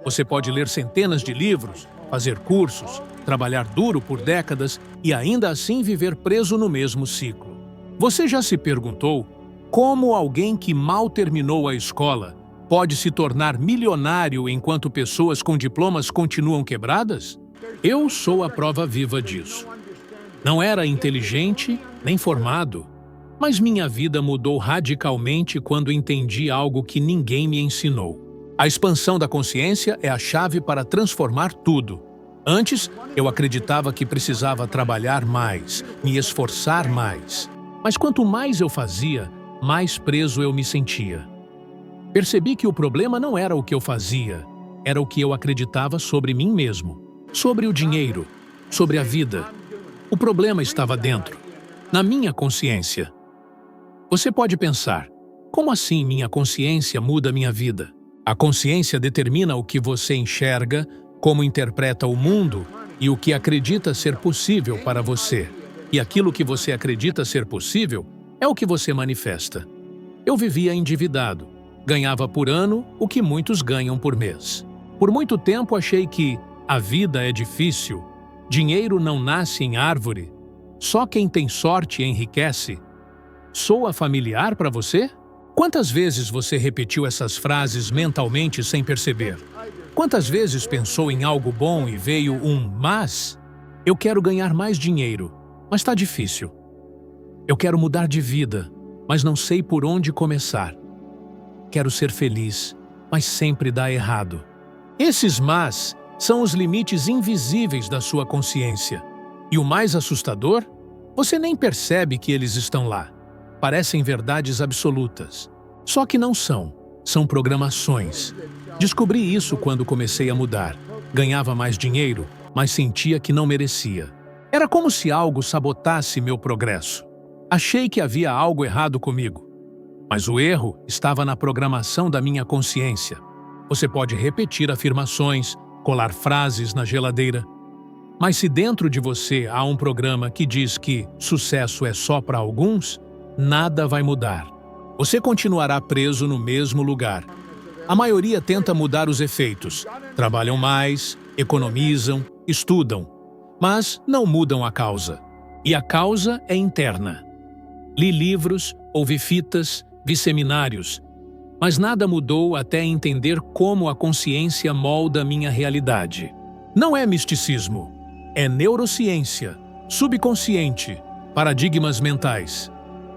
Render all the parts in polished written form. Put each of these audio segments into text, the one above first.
Você pode ler centenas de livros, fazer cursos, trabalhar duro por décadas e ainda assim viver preso no mesmo ciclo. Você já se perguntou como alguém que mal terminou a escola pode se tornar milionário enquanto pessoas com diplomas continuam quebradas? Eu sou a prova viva disso. Não era inteligente nem formado, mas minha vida mudou radicalmente quando entendi algo que ninguém me ensinou. A expansão da consciência é a chave para transformar tudo. Antes, eu acreditava que precisava trabalhar mais, me esforçar mais. Mas quanto mais eu fazia, mais preso eu me sentia. Percebi que o problema não era o que eu fazia, era o que eu acreditava sobre mim mesmo, sobre o dinheiro, sobre a vida. O problema estava dentro, na minha consciência. Você pode pensar, como assim minha consciência muda minha vida? A consciência determina o que você enxerga, como interpreta o mundo e o que acredita ser possível para você. E aquilo que você acredita ser possível é o que você manifesta. Eu vivia endividado, ganhava por ano o que muitos ganham por mês. Por muito tempo achei que a vida é difícil, dinheiro não nasce em árvore, só quem tem sorte enriquece. Soa familiar para você? Quantas vezes você repetiu essas frases mentalmente sem perceber? Quantas vezes pensou em algo bom e veio um mas? Eu quero ganhar mais dinheiro, mas está difícil. Eu quero mudar de vida, mas não sei por onde começar. Quero ser feliz, mas sempre dá errado. Esses mas são os limites invisíveis da sua consciência. E o mais assustador? Você nem percebe que eles estão lá. Parecem verdades absolutas. Só que não são. São programações. Descobri isso quando comecei a mudar. Ganhava mais dinheiro, mas sentia que não merecia. Era como se algo sabotasse meu progresso. Achei que havia algo errado comigo. Mas o erro estava na programação da minha consciência. Você pode repetir afirmações, colar frases na geladeira. Mas se dentro de você há um programa que diz que sucesso é só para alguns, nada vai mudar. Você continuará preso no mesmo lugar. A maioria tenta mudar os efeitos. Trabalham mais, economizam, estudam, mas não mudam a causa. E a causa é interna. Li livros, ouvi fitas, vi seminários, mas nada mudou até entender como a consciência molda minha realidade. Não é misticismo, é neurociência, subconsciente, paradigmas mentais.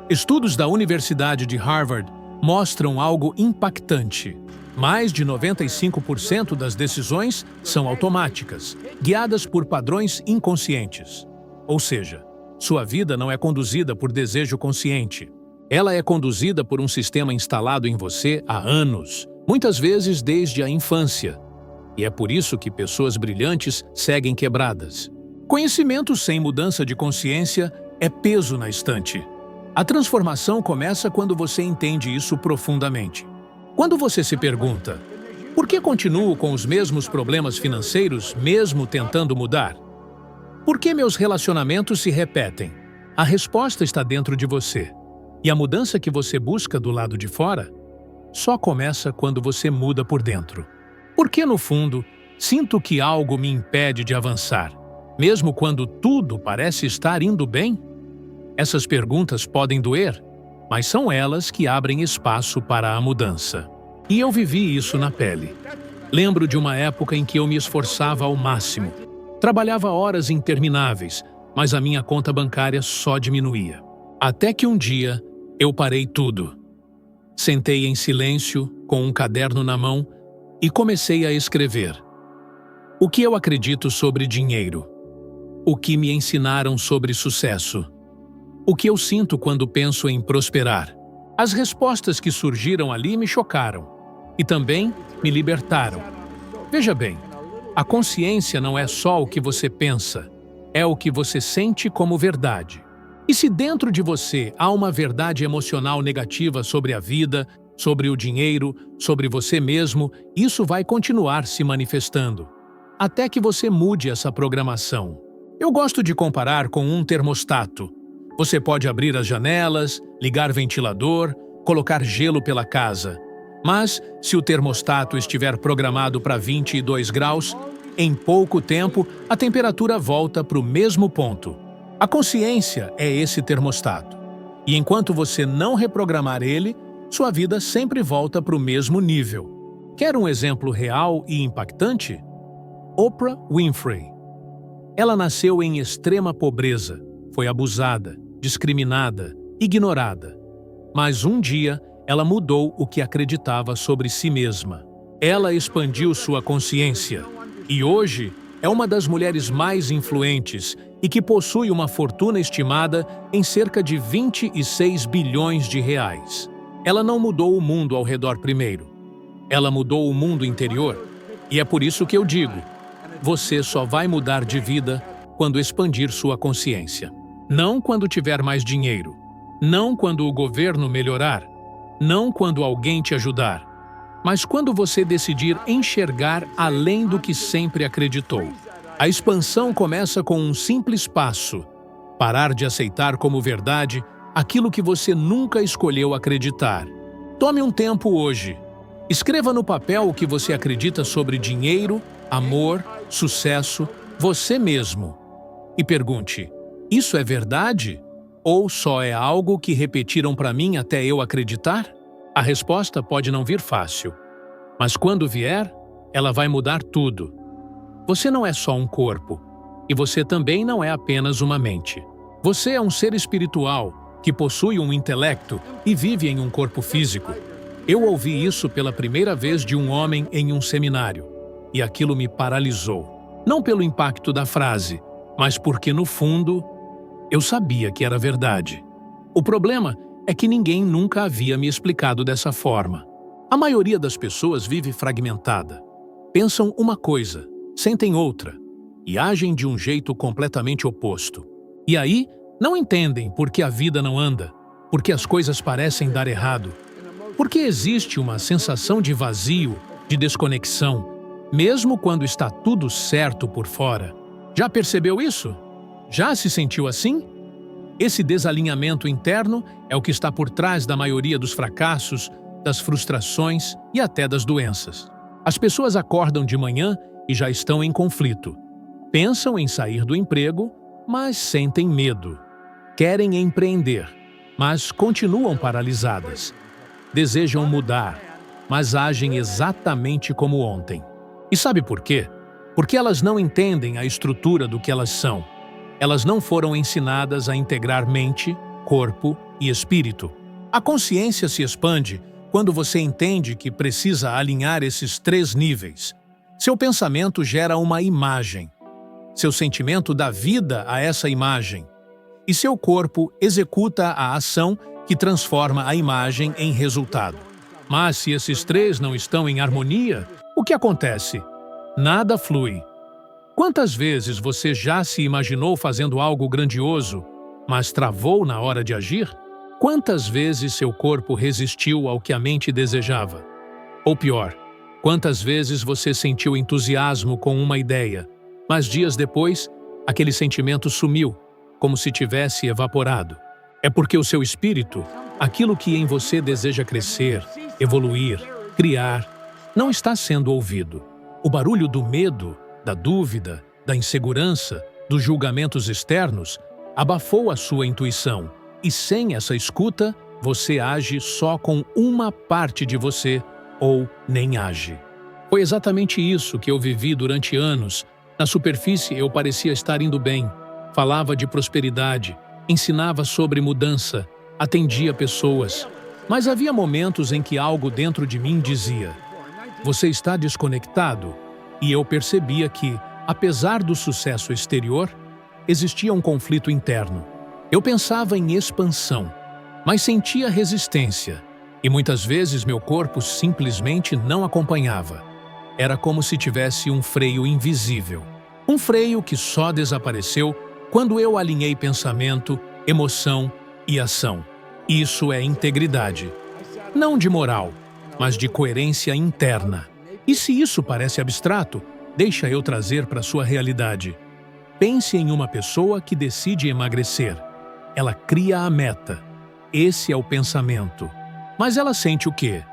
Estudos da Universidade de Harvard mostram algo impactante. Mais de 95% das decisões são automáticas, guiadas por padrões inconscientes. Ou seja, sua vida não é conduzida por desejo consciente. Ela é conduzida por um sistema instalado em você há anos, muitas vezes desde a infância. E é por isso que pessoas brilhantes seguem quebradas. Conhecimento sem mudança de consciência é peso na estante. A transformação começa quando você entende isso profundamente. Quando você se pergunta, por que continuo com os mesmos problemas financeiros mesmo tentando mudar? Por que meus relacionamentos se repetem? A resposta está dentro de você. E a mudança que você busca do lado de fora só começa quando você muda por dentro. Porque, no fundo, sinto que algo me impede de avançar, mesmo quando tudo parece estar indo bem? Essas perguntas podem doer, mas são elas que abrem espaço para a mudança. E eu vivi isso na pele. Lembro de uma época em que eu me esforçava ao máximo. Trabalhava horas intermináveis, mas a minha conta bancária só diminuía. Até que um dia, eu parei tudo. Sentei em silêncio, com um caderno na mão, e comecei a escrever. O que eu acredito sobre dinheiro? O que me ensinaram sobre sucesso? O que eu sinto quando penso em prosperar? As respostas que surgiram ali me chocaram e também me libertaram. Veja bem, a consciência não é só o que você pensa, é o que você sente como verdade. E se dentro de você há uma verdade emocional negativa sobre a vida, sobre o dinheiro, sobre você mesmo, isso vai continuar se manifestando, até que você mude essa programação. Eu gosto de comparar com um termostato. Você pode abrir as janelas, ligar ventilador, colocar gelo pela casa, Mas, se o termostato estiver programado para 22 graus, em pouco tempo a temperatura volta para o mesmo ponto. A consciência é esse termostato. E enquanto você não reprogramar ele, sua vida sempre volta para o mesmo nível. Quer um exemplo real e impactante? Oprah Winfrey. Ela nasceu em extrema pobreza, foi abusada, discriminada, ignorada. Mas um dia, ela mudou o que acreditava sobre si mesma. Ela expandiu sua consciência e hoje é uma das mulheres mais influentes e que possui uma fortuna estimada em cerca de 26 bilhões de reais. Ela não mudou o mundo ao redor primeiro. Ela mudou o mundo interior. E é por isso que eu digo, você só vai mudar de vida quando expandir sua consciência. Não quando tiver mais dinheiro. Não quando o governo melhorar. Não quando alguém te ajudar. Mas quando você decidir enxergar além do que sempre acreditou. A expansão começa com um simples passo. Parar de aceitar como verdade aquilo que você nunca escolheu acreditar. Tome um tempo hoje. Escreva no papel o que você acredita sobre dinheiro, amor, sucesso, você mesmo. E pergunte, isso é verdade? Ou só é algo que repetiram para mim até eu acreditar? A resposta pode não vir fácil. Mas quando vier, ela vai mudar tudo. Você não é só um corpo. E você também não é apenas uma mente. Você é um ser espiritual que possui um intelecto e vive em um corpo físico. Eu ouvi isso pela primeira vez de um homem em um seminário. E aquilo me paralisou. Não pelo impacto da frase, mas porque, no fundo, eu sabia que era verdade. O problema é que ninguém nunca havia me explicado dessa forma. A maioria das pessoas vive fragmentada. Pensam uma coisa, sentem outra, e agem de um jeito completamente oposto. E aí, não entendem por que a vida não anda, por que as coisas parecem dar errado, por que existe uma sensação de vazio, de desconexão, mesmo quando está tudo certo por fora. Já percebeu isso? Já se sentiu assim? Esse desalinhamento interno é o que está por trás da maioria dos fracassos, das frustrações e até das doenças. As pessoas acordam de manhã e já estão em conflito. Pensam em sair do emprego, mas sentem medo. Querem empreender, mas continuam paralisadas. Desejam mudar, mas agem exatamente como ontem. E sabe por quê? Porque elas não entendem a estrutura do que elas são. Elas não foram ensinadas a integrar mente, corpo e espírito. A consciência se expande quando você entende que precisa alinhar esses 3 níveis. Seu pensamento gera uma imagem. Seu sentimento dá vida a essa imagem. E seu corpo executa a ação que transforma a imagem em resultado. Mas se esses 3 não estão em harmonia, o que acontece? Nada flui. Quantas vezes você já se imaginou fazendo algo grandioso, mas travou na hora de agir? Quantas vezes seu corpo resistiu ao que a mente desejava? Ou pior, quantas vezes você sentiu entusiasmo com uma ideia, mas dias depois, aquele sentimento sumiu, como se tivesse evaporado? É porque o seu espírito, aquilo que em você deseja crescer, evoluir, criar, não está sendo ouvido. O barulho do medo, da dúvida, da insegurança, dos julgamentos externos, abafou a sua intuição. E sem essa escuta, você age só com uma parte de você ou nem age. Foi exatamente isso que eu vivi durante anos. Na superfície, eu parecia estar indo bem. Falava de prosperidade, ensinava sobre mudança, atendia pessoas. Mas havia momentos em que algo dentro de mim dizia: você está desconectado? E eu percebia que, apesar do sucesso exterior, existia um conflito interno. Eu pensava em expansão, mas sentia resistência, e muitas vezes meu corpo simplesmente não acompanhava. Era como se tivesse um freio invisível. Um freio que só desapareceu quando eu alinhei pensamento, emoção e ação. Isso é integridade. Não de moral, mas de coerência interna. E se isso parece abstrato, deixa eu trazer para sua realidade. Pense em uma pessoa que decide emagrecer. Ela cria a meta. Esse é o pensamento. Mas ela sente o quê?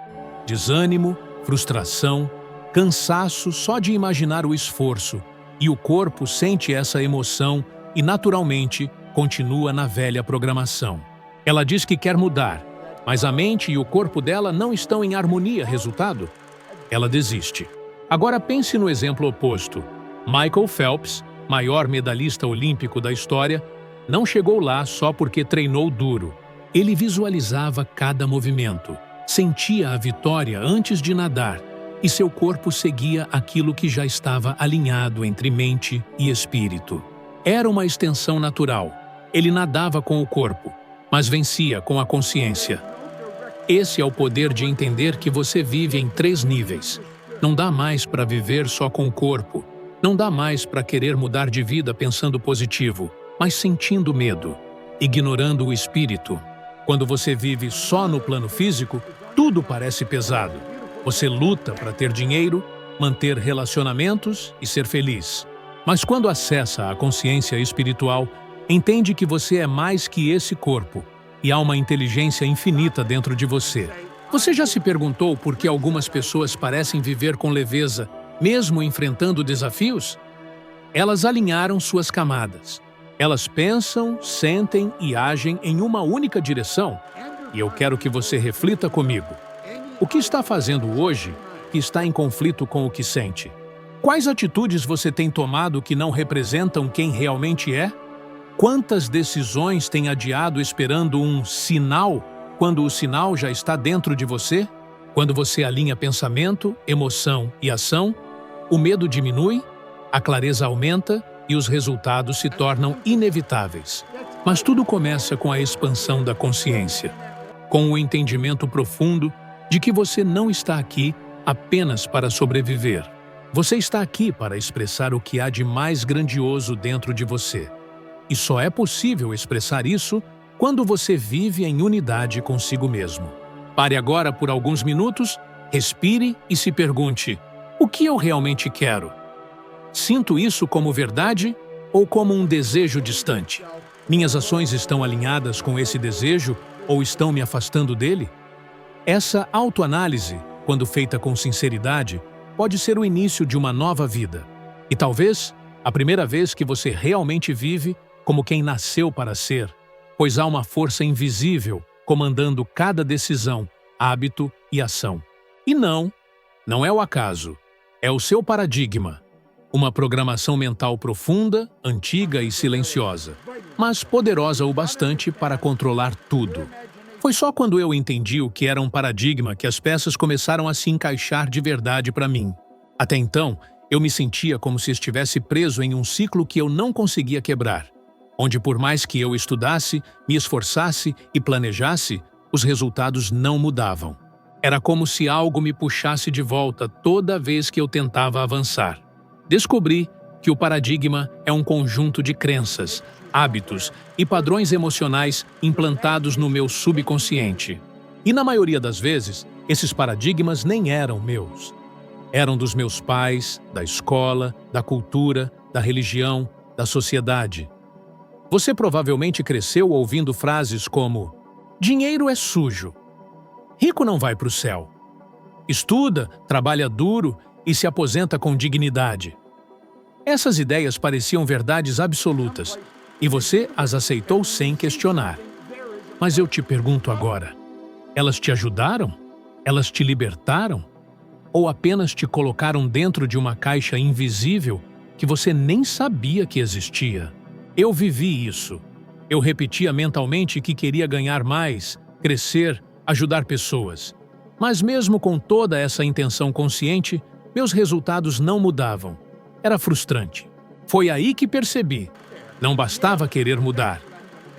desânimo, frustração, cansaço só de imaginar o esforço, e o corpo sente essa emoção e, naturalmente, continua na velha programação. Ela diz que quer mudar, mas a mente e o corpo dela não estão em harmonia. Resultado? Ela desiste. Agora pense no exemplo oposto. Michael Phelps, maior medalhista olímpico da história, não chegou lá só porque treinou duro. Ele visualizava cada movimento, sentia a vitória antes de nadar, e seu corpo seguia aquilo que já estava alinhado entre mente e espírito. Era uma extensão natural. Ele nadava com o corpo, mas vencia com a consciência. Esse é o poder de entender que você vive em 3 níveis. Não dá mais para viver só com o corpo. Não dá mais para querer mudar de vida pensando positivo, mas sentindo medo, ignorando o espírito. Quando você vive só no plano físico, tudo parece pesado. Você luta para ter dinheiro, manter relacionamentos e ser feliz. Mas quando acessa a consciência espiritual, entende que você é mais que esse corpo e há uma inteligência infinita dentro de você. Você já se perguntou por que algumas pessoas parecem viver com leveza, mesmo enfrentando desafios? Elas alinharam suas camadas. Elas pensam, sentem e agem em uma única direção. E eu quero que você reflita comigo. O que está fazendo hoje que está em conflito com o que sente? Quais atitudes você tem tomado que não representam quem realmente é? Quantas decisões tem adiado esperando um sinal, quando o sinal já está dentro de você? Quando você alinha pensamento, emoção e ação, o medo diminui, a clareza aumenta e os resultados se tornam inevitáveis. Mas tudo começa com a expansão da consciência, com o entendimento profundo de que você não está aqui apenas para sobreviver. Você está aqui para expressar o que há de mais grandioso dentro de você. E só é possível expressar isso quando você vive em unidade consigo mesmo. Pare agora por alguns minutos, respire e se pergunte: o que eu realmente quero? Sinto isso como verdade ou como um desejo distante? Minhas ações estão alinhadas com esse desejo ou estão me afastando dele? Essa autoanálise, quando feita com sinceridade, pode ser o início de uma nova vida. E talvez a primeira vez que você realmente vive como quem nasceu para ser, pois há uma força invisível comandando cada decisão, hábito e ação. E não é o acaso, é o seu paradigma. Uma programação mental profunda, antiga e silenciosa, mas poderosa o bastante para controlar tudo. Foi só quando eu entendi o que era um paradigma que as peças começaram a se encaixar de verdade para mim. Até então, eu me sentia como se estivesse preso em um ciclo que eu não conseguia quebrar, onde por mais que eu estudasse, me esforçasse e planejasse, os resultados não mudavam. Era como se algo me puxasse de volta toda vez que eu tentava avançar. Descobri que o paradigma é um conjunto de crenças, hábitos e padrões emocionais implantados no meu subconsciente. E na maioria das vezes, esses paradigmas nem eram meus. Eram dos meus pais, da escola, da cultura, da religião, da sociedade. Você provavelmente cresceu ouvindo frases como: dinheiro é sujo, rico não vai para o céu, estuda, trabalha duro e se aposenta com dignidade. Essas ideias pareciam verdades absolutas, e você as aceitou sem questionar. Mas eu te pergunto agora, elas te ajudaram? Elas te libertaram? Ou apenas te colocaram dentro de uma caixa invisível que você nem sabia que existia? Eu vivi isso. Eu repetia mentalmente que queria ganhar mais, crescer, ajudar pessoas. Mas mesmo com toda essa intenção consciente, meus resultados não mudavam. Era frustrante. Foi aí que percebi. Não bastava querer mudar.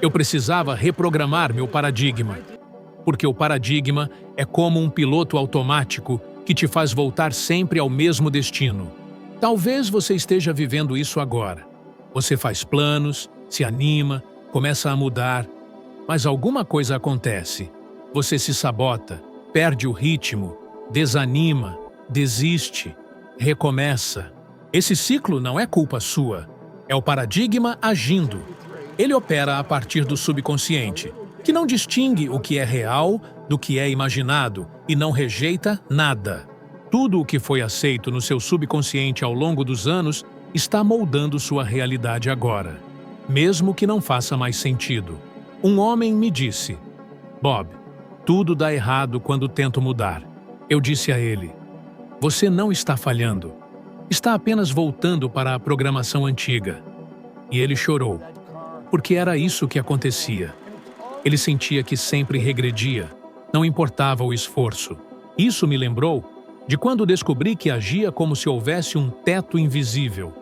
Eu precisava reprogramar meu paradigma. Porque o paradigma é como um piloto automático que te faz voltar sempre ao mesmo destino. Talvez você esteja vivendo isso agora. Você faz planos, se anima, começa a mudar, mas alguma coisa acontece. Você se sabota, perde o ritmo, desanima, desiste, recomeça. Esse ciclo não é culpa sua. É o paradigma agindo. Ele opera a partir do subconsciente, que não distingue o que é real do que é imaginado e não rejeita nada. Tudo o que foi aceito no seu subconsciente ao longo dos anos está moldando sua realidade agora, mesmo que não faça mais sentido. Um homem me disse: Bob, tudo dá errado quando tento mudar. Eu disse a ele: você não está falhando. Está apenas voltando para a programação antiga. E ele chorou, porque era isso que acontecia. Ele sentia que sempre regredia, não importava o esforço. Isso me lembrou de quando descobri que agia como se houvesse um teto invisível.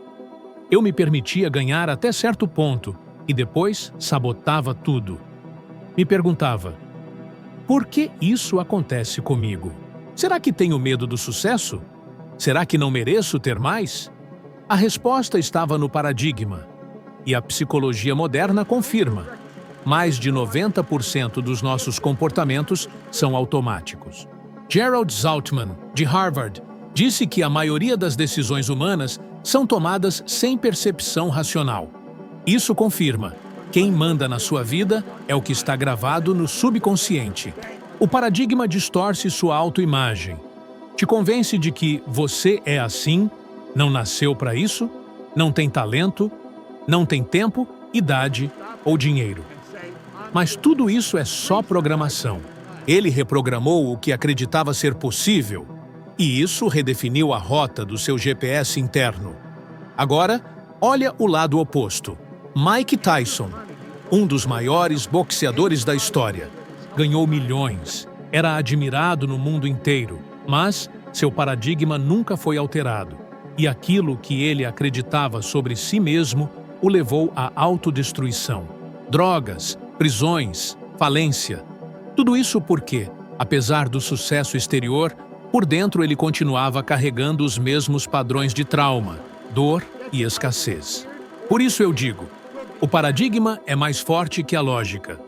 Eu me permitia ganhar até certo ponto e depois sabotava tudo. Me perguntava: por que isso acontece comigo? Será que tenho medo do sucesso? Será que não mereço ter mais? A resposta estava no paradigma. E a psicologia moderna confirma: mais de 90% dos nossos comportamentos são automáticos. Gerald Zaltman, de Harvard, disse que a maioria das decisões humanas são tomadas sem percepção racional. Isso confirma: quem manda na sua vida é o que está gravado no subconsciente. O paradigma distorce sua autoimagem. Te convence de que você é assim, não nasceu para isso, não tem talento, não tem tempo, idade ou dinheiro. Mas tudo isso é só programação. Ele reprogramou o que acreditava ser possível, e isso redefiniu a rota do seu GPS interno. Agora, olha o lado oposto. Mike Tyson, um dos maiores boxeadores da história, ganhou milhões, era admirado no mundo inteiro, mas seu paradigma nunca foi alterado, e aquilo que ele acreditava sobre si mesmo o levou à autodestruição. Drogas, prisões, falência. Tudo isso porque, apesar do sucesso exterior, por dentro ele continuava carregando os mesmos padrões de trauma, dor e escassez. Por isso eu digo, o paradigma é mais forte que a lógica.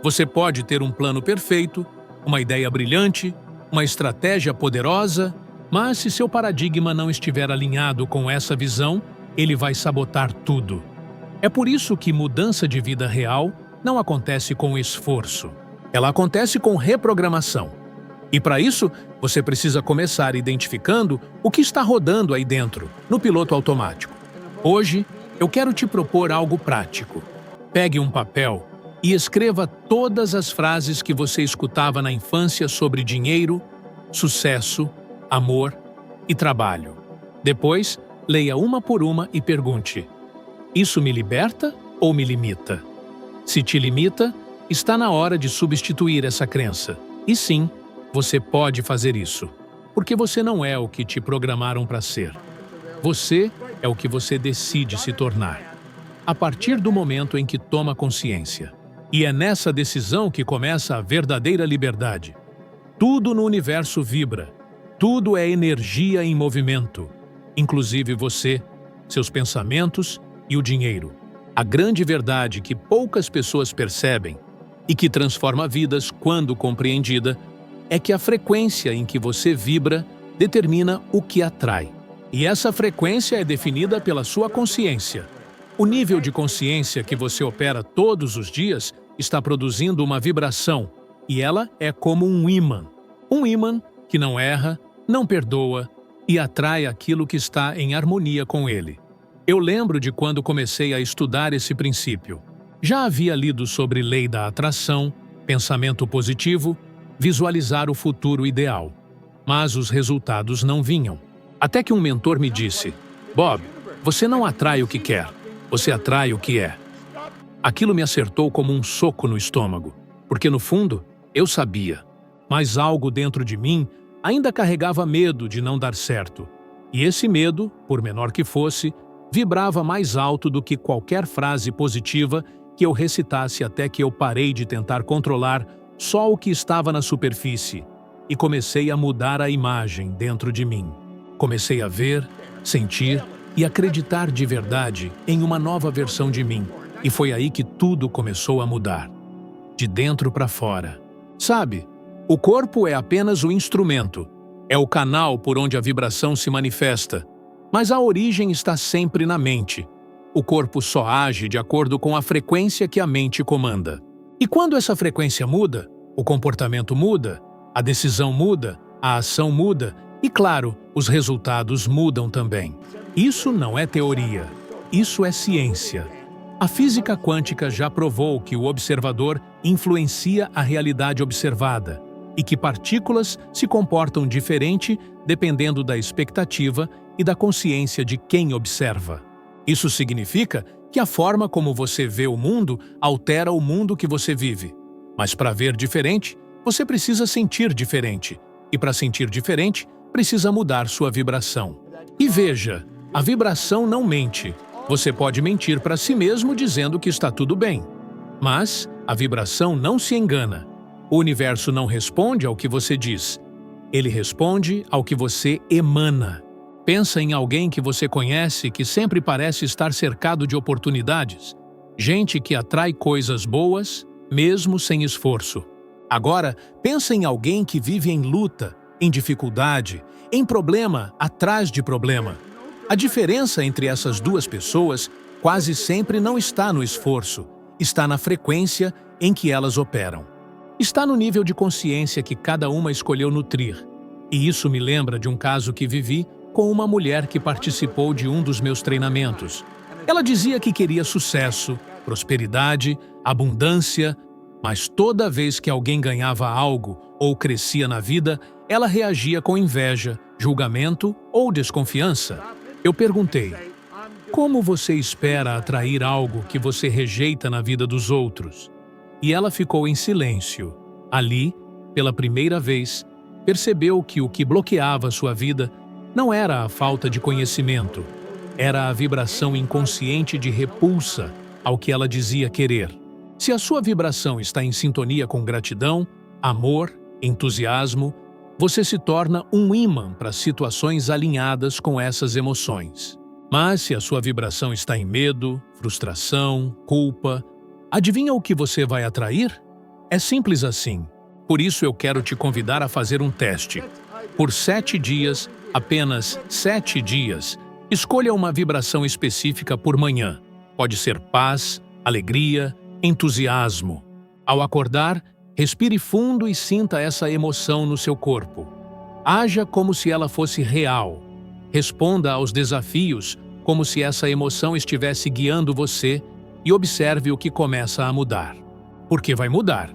Você pode ter um plano perfeito, uma ideia brilhante, uma estratégia poderosa, mas se seu paradigma não estiver alinhado com essa visão, ele vai sabotar tudo. É por isso que mudança de vida real não acontece com esforço. Ela acontece com reprogramação. E para isso, você precisa começar identificando o que está rodando aí dentro, no piloto automático. Hoje, eu quero te propor algo prático. Pegue um papel e escreva todas as frases que você escutava na infância sobre dinheiro, sucesso, amor e trabalho. Depois, leia uma por uma e pergunte: isso me liberta ou me limita? Se te limita, está na hora de substituir essa crença. E sim, você pode fazer isso, porque você não é o que te programaram para ser. Você é o que você decide se tornar, a partir do momento em que toma consciência. E é nessa decisão que começa a verdadeira liberdade. Tudo no universo vibra. Tudo é energia em movimento, inclusive você, seus pensamentos e o dinheiro. A grande verdade que poucas pessoas percebem e que transforma vidas quando compreendida é que a frequência em que você vibra determina o que atrai. E essa frequência é definida pela sua consciência. O nível de consciência que você opera todos os dias está produzindo uma vibração, e ela é como um ímã. Um ímã que não erra, não perdoa e atrai aquilo que está em harmonia com ele. Eu lembro de quando comecei a estudar esse princípio. Já havia lido sobre lei da atração, pensamento positivo, visualizar o futuro ideal. Mas os resultados não vinham. Até que um mentor me disse: Bob, você não atrai o que quer, você atrai o que é. Aquilo me acertou como um soco no estômago, porque no fundo eu sabia, mas algo dentro de mim ainda carregava medo de não dar certo. E esse medo, por menor que fosse, vibrava mais alto do que qualquer frase positiva que eu recitasse, até que eu parei de tentar controlar só o que estava na superfície e comecei a mudar a imagem dentro de mim. Comecei a ver, sentir e acreditar de verdade em uma nova versão de mim. E foi aí que tudo começou a mudar. De dentro para fora. Sabe, o corpo é apenas o instrumento. É o canal por onde a vibração se manifesta. Mas a origem está sempre na mente. O corpo só age de acordo com a frequência que a mente comanda. E quando essa frequência muda, o comportamento muda, a decisão muda, a ação muda e, claro, os resultados mudam também. Isso não é teoria, isso é ciência. A física quântica já provou que o observador influencia a realidade observada e que partículas se comportam diferente dependendo da expectativa e da consciência de quem observa. Isso significa que a forma como você vê o mundo altera o mundo que você vive. Mas para ver diferente, você precisa sentir diferente. E para sentir diferente, precisa mudar sua vibração. E veja, a vibração não mente. Você pode mentir para si mesmo dizendo que está tudo bem. Mas a vibração não se engana. O universo não responde ao que você diz. Ele responde ao que você emana. Pensa em alguém que você conhece que sempre parece estar cercado de oportunidades. Gente que atrai coisas boas, mesmo sem esforço. Agora, pensa em alguém que vive em luta, em dificuldade, em problema atrás de problema. A diferença entre essas duas pessoas quase sempre não está no esforço, está na frequência em que elas operam. Está no nível de consciência que cada uma escolheu nutrir. E isso me lembra de um caso que vivi com uma mulher que participou de um dos meus treinamentos. Ela dizia que queria sucesso, prosperidade, abundância, mas toda vez que alguém ganhava algo ou crescia na vida, ela reagia com inveja, julgamento ou desconfiança. Eu perguntei, como você espera atrair algo que você rejeita na vida dos outros? E ela ficou em silêncio. Ali, pela primeira vez, percebeu que o que bloqueava sua vida não era a falta de conhecimento, era a vibração inconsciente de repulsa ao que ela dizia querer. Se a sua vibração está em sintonia com gratidão, amor, entusiasmo, você se torna um ímã para situações alinhadas com essas emoções. Mas se a sua vibração está em medo, frustração, culpa, adivinha o que você vai atrair? É simples assim. Por isso eu quero te convidar a fazer um teste. Por 7 dias, apenas 7 dias, escolha uma vibração específica por manhã. Pode ser paz, alegria, entusiasmo. Ao acordar, respire fundo e sinta essa emoção no seu corpo. Haja como se ela fosse real. Responda aos desafios como se essa emoção estivesse guiando você e observe o que começa a mudar. Porque vai mudar.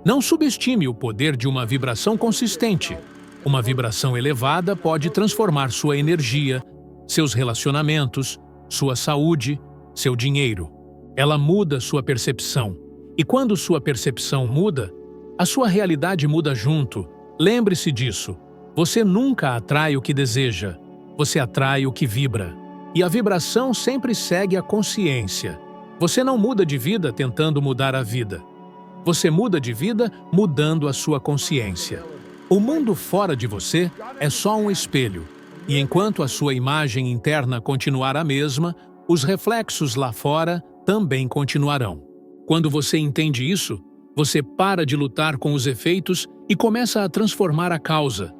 Não subestime o poder de uma vibração consistente. Uma vibração elevada pode transformar sua energia, seus relacionamentos, sua saúde, seu dinheiro. Ela muda sua percepção. E quando sua percepção muda, a sua realidade muda junto. Lembre-se disso. Você nunca atrai o que deseja. Você atrai o que vibra. E a vibração sempre segue a consciência. Você não muda de vida tentando mudar a vida. Você muda de vida mudando a sua consciência. O mundo fora de você é só um espelho. E enquanto a sua imagem interna continuar a mesma, os reflexos lá fora também continuarão. Quando você entende isso, você para de lutar com os efeitos e começa a transformar a causa.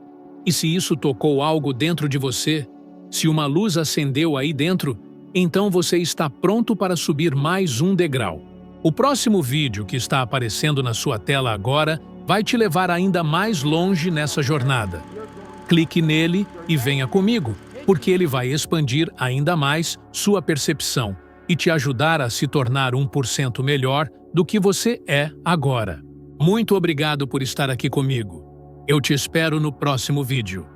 E se isso tocou algo dentro de você, se uma luz acendeu aí dentro, então você está pronto para subir mais um degrau. O próximo vídeo que está aparecendo na sua tela agora vai te levar ainda mais longe nessa jornada. Clique nele e venha comigo, porque ele vai expandir ainda mais sua percepção e te ajudar a se tornar 1% melhor do que você é agora. Muito obrigado por estar aqui comigo. Eu te espero no próximo vídeo.